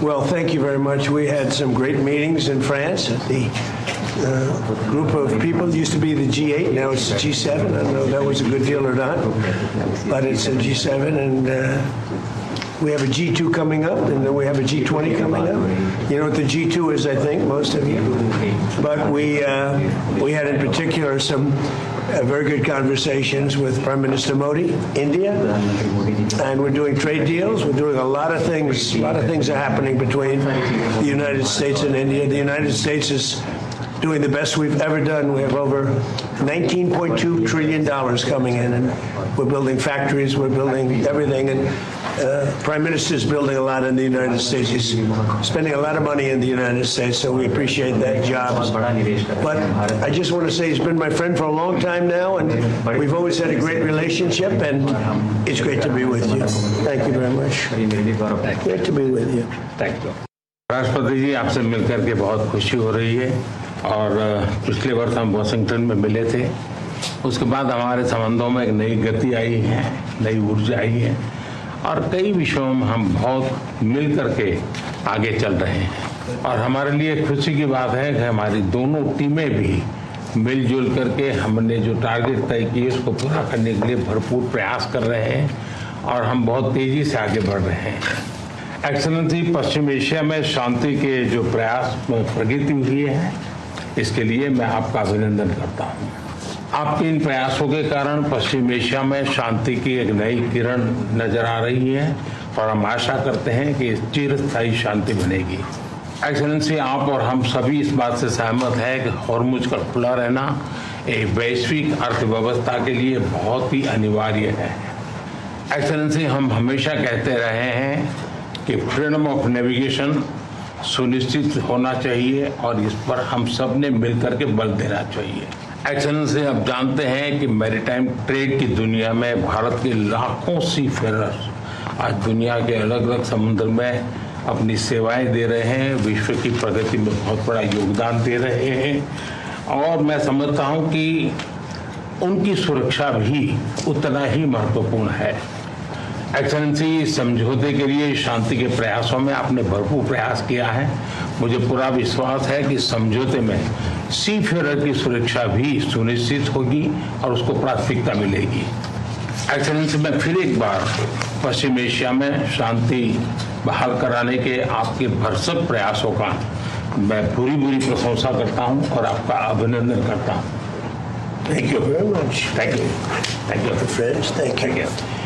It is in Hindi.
Well, thank you very much. We had some great meetings in France. The group of people used to be the G8, now it's the G7. I don't know if that was a good deal or not, but it's a G7, and we have a G2 coming up, and then we have a G20 coming up. You know what the G2 is, I think, most of you. But we had in particular some very good conversations with Prime Minister Modi, India, and we're doing trade deals. We're doing a lot of things. A lot of things are happening between the United States and India. The United States is doing the best we've ever done. We have over $19.2 trillion coming in, and we're building factories, we're building everything, and Prime Minister is building a lot in the United States. He's spending a lot of money in the United States, so we appreciate that, jobs. But I just want to say he's been my friend for a long time now, and we've always had a great relationship, and it's great to be with you. Thank you very much. Great to be with you. Thank you. राष्ट्रपति जी, आपसे मिलकर के बहुत खुशी हो रही है और पिछले वर्ष हम वाशिंगटन में मिले थे। उसके बाद हमारे संबंधों में एक नई गति आई है, नई ऊर्जा आई है और कई विषयों में हम बहुत मिल करके आगे चल रहे हैं। और हमारे लिए खुशी की बात है कि हमारी दोनों टीमें भी मिलजुल करके हमने जो टारगेट तय किए उसको पूरा करने के लिए भरपूर प्रयास कर रहे हैं और हम बहुत तेजी से आगे बढ़ रहे हैं। एक्सेलेंसी, पश्चिम एशिया में शांति के जो प्रयास प्रगति हुई है, इसके लिए मैं आपका अभिनंदन करता हूँ। आपके इन प्रयासों के कारण पश्चिम एशिया में शांति की एक नई किरण नजर आ रही है और हम आशा करते हैं कि चिरस्थायी शांति बनेगी। एक्सेलेंसी, आप और हम सभी इस बात से सहमत हैं कि हॉर्मुज का खुला रहना एक वैश्विक अर्थव्यवस्था के लिए बहुत ही अनिवार्य है। एक्सेलेंसी, हम हमेशा कहते रहे हैं कि फ्रीडम ऑफ नेविगेशन सुनिश्चित होना चाहिए और इस पर हम सब ने मिलकर के बल देना चाहिए। एक्सेलेंसी, आप जानते हैं कि मैरीटाइम ट्रेड की दुनिया में भारत के लाखों सी फेरर्स आज दुनिया के अलग अलग समुद्र में अपनी सेवाएं दे रहे हैं, विश्व की प्रगति में बहुत बड़ा योगदान दे रहे हैं और मैं समझता हूं कि उनकी सुरक्षा भी उतना ही महत्वपूर्ण है। एक्सेलेंसी, इस समझौते के लिए शांति के प्रयासों में आपने भरपूर प्रयास किया है। मुझे पूरा विश्वास है कि समझौते में सी फेरर की सुरक्षा भी सुनिश्चित होगी और उसको प्राथमिकता मिलेगी। एक्सेलेंसी, मैं फिर एक बार पश्चिम एशिया में शांति बहाल कराने के आपके भरसक प्रयासों का मैं पूरी प्रशंसा करता हूं और आपका अभिनंदन करता हूं। Thank you very much. Thank you. Thank you. Friends, thank you.